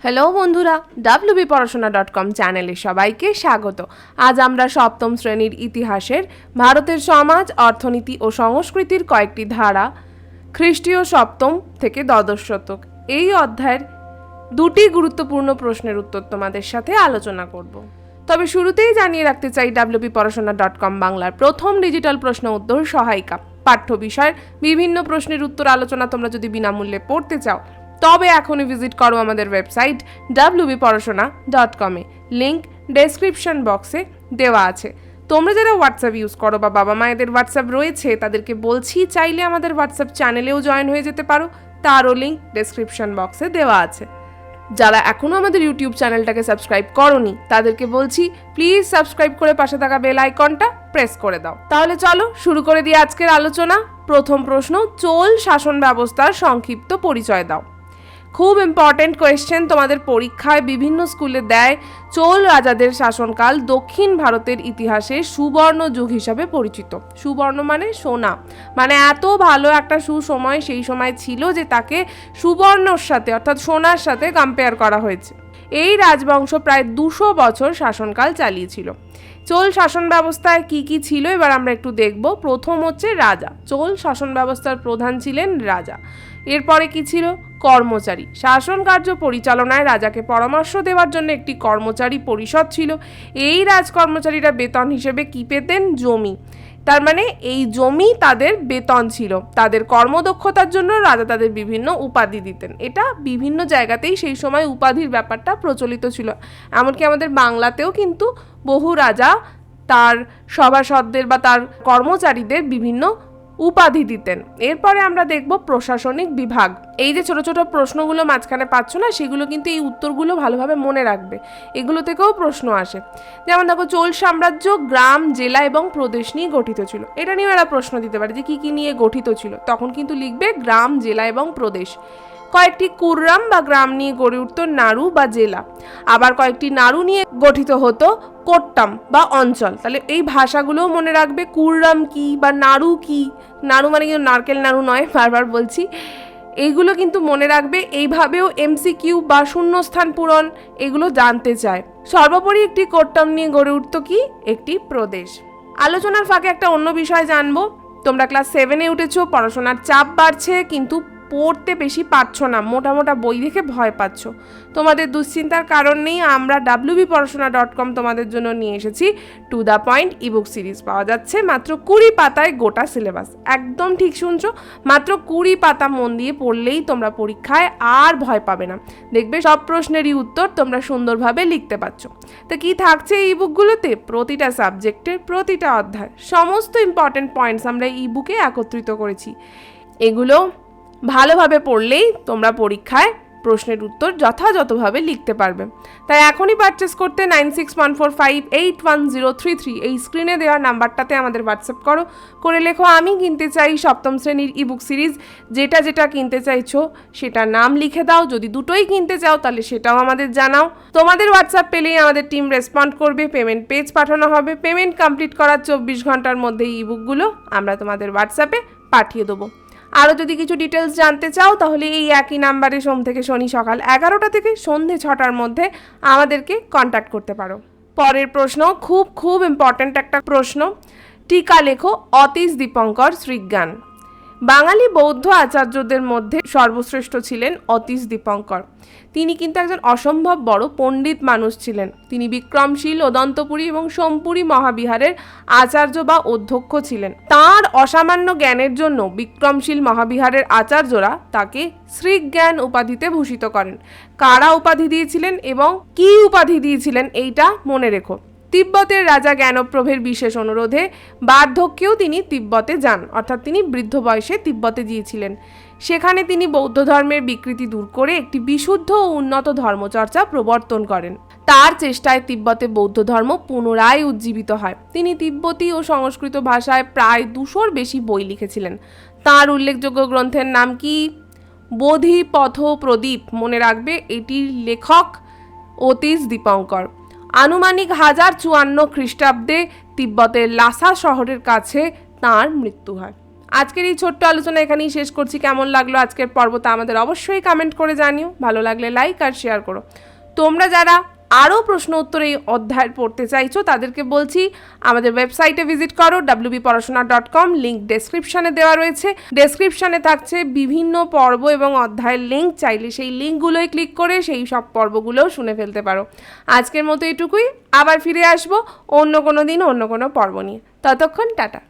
Hello বন্ধুরা, wbporashona.com চ্যানেলে সবাইকে স্বাগত। আজ আমরা সপ্তম শ্রেণীর ইতিহাসের ভারতের সমাজ, অর্থনীতি ও সংস্কৃতির কয়েকটি ধারা, খ্রিস্টীয় সপ্তম থেকে দ্বাদশ শতক এই অধ্যায়ের দুটি গুরুত্বপূর্ণ প্রশ্নের উত্তর তোমাদের সাথে আলোচনা করব। তবে শুরুতেই জানিয়ে রাখতে চাই, wbporashona.com বাংলার প্রথম ডিজিটাল প্রশ্ন উত্তর সহায়িকা। পাঠ্য বিষয়ের বিভিন্ন প্রশ্নের উত্তর আলোচনা তোমরা যদি বিনামূল্যে পড়তে চাও তবে এখনই ভিজিট করো আমাদের ওয়েবসাইট wbporashona.com এ। লিংক ডেসক্রিপশন বক্সে দেওয়া আছে। তোমরা যারা হোয়াটসঅ্যাপ ইউজ করো বা বাবা মায়েদের হোয়াটসঅ্যাপ রয়েছে তাদেরকে বলছি, চাইলে আমাদের হোয়াটসঅ্যাপ চ্যানেলেও জয়েন হয়ে যেতে পারো, তারও লিংক ডেসক্রিপশন বক্সে দেওয়া আছে। যারা এখনও আমাদের ইউটিউব চ্যানেলটাকে সাবস্ক্রাইব করোনি তাদেরকে বলছি, প্লিজ সাবস্ক্রাইব করে পাশে থাকা বেল আইকনটা প্রেস করে দাও। তাহলে চলো শুরু করে দিই আজকের আলোচনা। প্রথম প্রশ্ন, চোল শাসন ব্যবস্থার সংক্ষিপ্ত পরিচয় দাও। খুব ইম্পর্টেন্ট কোয়েশ্চেন, তোমাদের পরীক্ষায় বিভিন্ন স্কুলে দেয়। চোল রাজাদের শাসনকাল দক্ষিণ ভারতের ইতিহাসে সুবর্ণ যুগ হিসাবে পরিচিত। সুবর্ণ মানে সোনা, মানে এত ভালো একটা সুসময় সেই সময় ছিল যে তাকে সুবর্ণর সাথে অর্থাৎ সোনার সাথে কম্পেয়ার করা হয়েছে। এই রাজবংশ প্রায় 200 বছর শাসনকাল চালিয়েছিল। চোল শাসন ব্যবস্থায় কি কি ছিল এবার আমরা একটু দেখব। প্রথম হচ্ছে রাজা। চোল শাসন ব্যবস্থার প্রধান ছিলেন রাজা। এরপরে কি ছিল? কর্মচারী। শাসন কার্য পরিচালনায় রাজাকে পরামর্শ দেওয়ার জন্য একটি কর্মচারী পরিষদ ছিল। এই রাজকর্মচারীরা বেতন হিসেবে কি পেতেন? জমি। তার মানে এই জমি তাদের বেতন ছিল। তাদের কর্মদক্ষতার জন্য রাজা তাদের বিভিন্ন উপাধি দিতেন। এটা বিভিন্ন জায়গাতেই সেই সময় উপাধির ব্যাপারটা প্রচলিত ছিল। এমনকি আমাদের বাংলাতেও কিন্তু বহু রাজা তার সভাসদদের বা তার কর্মচারীদের বিভিন্ন উপাধি দিতেন। এরপরে আমরা দেখব প্রশাসনিক বিভাগ। এই যে ছোট ছোট প্রশ্নগুলো মাঝখানে পাচ্ছ না, সেগুলো কিন্তু এই উত্তরগুলো ভালোভাবে মনে রাখবে, এগুলো থেকেও প্রশ্ন আসে। যেমন দেখো, চোল সাম্রাজ্য গ্রাম, জেলা এবং প্রদেশ নিয়ে গঠিত ছিল। এটা নিয়ে এরা প্রশ্ন দিতে পারে যে কি নিয়ে গঠিত ছিল, তখন কিন্তু লিখবে গ্রাম, জেলা এবং প্রদেশ। কয়েকটি কুররাম বা গ্রাম নিয়ে গড়ে উঠত নাড়ু বা জেলা। আবার কয়েকটি নাড়ু নিয়ে গঠিত হতো কোট্টাম বা অঞ্চল। তাহলে এই ভাষাগুলোও মনে রাখবে। কুররাম কি বা নাড়ু কি, নাড়ু মানে কিন্তু নারকেল নাড়ু নয়, বারবার বলছি, এইগুলো কিন্তু মনে রাখবে। এইভাবেও এমসিকিউ বা শূন্যস্থান পূরণ এগুলো জানতে চায়। সর্বোপরি একটি কোট্টাম নিয়ে গড়ে উঠত কি? একটি প্রদেশ। আলোচনার ফাঁকে একটা অন্য বিষয় জানবো। তোমরা ক্লাস 7-এ উঠেছো, পড়াশোনার চাপ বাড়ছে, কিন্তু পড়তে বেশি পারছো না, মোটা মোটা বই দেখে ভয় পাচ্ছ। তোমাদের দুশ্চিন্তার কারণ নেই। আমরা wbporashona.com তোমাদের জন্য নিয়ে এসেছি to the point ebook series. পাওয়া যাচ্ছে মাত্র 20 পাতায় গোটা সিলেবাস। একদম ঠিক শুনছো, মাত্র 20 পাতা মন দিয়ে পড়লেই তোমরা পরীক্ষায় আর ভয় পাবে না। দেখবে সব প্রশ্নেরই উত্তর তোমরা সুন্দরভাবে লিখতে পারছো। তো কি থাকছে এই বুকগুলোতে? প্রতিটা সাবজেক্টের প্রতিটা অধ্যায়, সমস্ত ইম্পর্টেন্ট পয়েন্টস আমরা এই বুকে একত্রিত করেছি। এগুলো ভালোভাবে পড়লেই তোমরা পরীক্ষায় প্রশ্নের উত্তর যথাযথভাবে লিখতে পারবে। তাই এখনই পারচেস করতে 9614581033 এই স্ক্রিনে দেওয়া নাম্বারটাতে আমাদের হোয়াটসঅ্যাপ করে লেখো, আমি কিনতে চাই সপ্তম শ্রেণীর ইবুক সিরিজ। যেটা যেটা কিনতে চাইছো সেটার নাম লিখে দাও। যদি দুটোই কিনতে চাও তাহলে সেটাও আমাদের জানাও। তোমাদের হোয়াটসঅ্যাপ পেলেই আমাদের টিম রেসপন্ড করবে, পেমেন্ট পেজ পাঠানো হবে। পেমেন্ট কমপ্লিট করার 24 ঘন্টার মধ্যে ইবুকগুলো আমরা তোমাদের হোয়াটসঅ্যাপে পাঠিয়ে দেবো। আরও যদি কিছু ডিটেলস জানতে চাও তাহলে এই একই নাম্বারে সোম থেকে শনি সকাল 11টা থেকে সন্ধে 6টার মধ্যে আমাদেরকে কন্ট্যাক্ট করতে পারো। পরের প্রশ্ন খুব ইম্পর্ট্যান্ট একটা প্রশ্ন। টিকা লেখো, অতীশ দীপঙ্কর শ্রীজ্ঞান। বাঙালি বৌদ্ধ আচার্যদের মধ্যে সর্বশ্রেষ্ঠ ছিলেন অতীশ দীপঙ্কর। তিনি কিন্তু একজন অসম্ভব বড় পণ্ডিত মানুষ ছিলেন। তিনি বিক্রমশীল, অদন্তপুরী এবং সোমপুরী মহাবিহারের আচার্য বা অধ্যক্ষ ছিলেন। তাঁর অসামান্য জ্ঞানের জন্য বিক্রমশীল মহাবিহারের আচার্যরা তাকে শ্রীজ্ঞান উপাধিতে ভূষিত করেন। কারা উপাধি দিয়েছিলেন এবং কি উপাধি দিয়েছিলেন এইটা মনে রেখো। তিব্বতের রাজা জ্ঞানপ্রভের বিশেষ অনুরোধে বার্ধক্যেও তিনি তিব্বতে যান, অর্থাৎ তিনি বৃদ্ধ বয়সে তিব্বতে গিয়েছিলেন। সেখানে তিনি বৌদ্ধ ধর্মের বিকৃতি দূর করে একটি বিশুদ্ধ ও উন্নত ধর্মচর্চা প্রবর্তন করেন। তার চেষ্টায় তিব্বতে বৌদ্ধ ধর্ম পুনরায় উজ্জীবিত হয়। তিনি তিব্বতী ও সংস্কৃত ভাষায় প্রায় 200-র বেশি বই লিখেছিলেন। তার উল্লেখযোগ্য গ্রন্থের নাম কি? বোধিপথ প্রদীপ। মনে রাখবে, এটির লেখক অতীশ দীপঙ্কর। আনুমানিক 1054 খ্রিস্টাব্দে তিব্বতের লাসা শহরের কাছে তাঁর মৃত্যু হয়। আজকের এই ছোট্ট আলোচনা এখানেই শেষ করছি। কেমন লাগলো আজকের পর্ব তা আমাদের অবশ্যই কমেন্ট করে জানিও। ভালো লাগলে লাইক আর শেয়ার করো। তোমরা যারা আরও প্রশ্ন উত্তর এই অধ্যায় পড়তে চাইছো তাদেরকে বলছি আমাদের ওয়েবসাইটে ভিজিট করো wbporashona.com, লিঙ্ক ডেসক্রিপশানে দেওয়া রয়েছে। ডেসক্রিপশানে থাকছে বিভিন্ন পর্ব এবং অধ্যায়ের লিঙ্ক, চাইলে সেই লিঙ্কগুলোই ক্লিক করে সেই সব পর্বগুলোও শুনে ফেলতে পারো। আজকের মতো এটুকুই, আবার ফিরে আসবো অন্য কোনো দিন অন্য কোনো পর্ব নিয়ে। ততক্ষণ টাটা।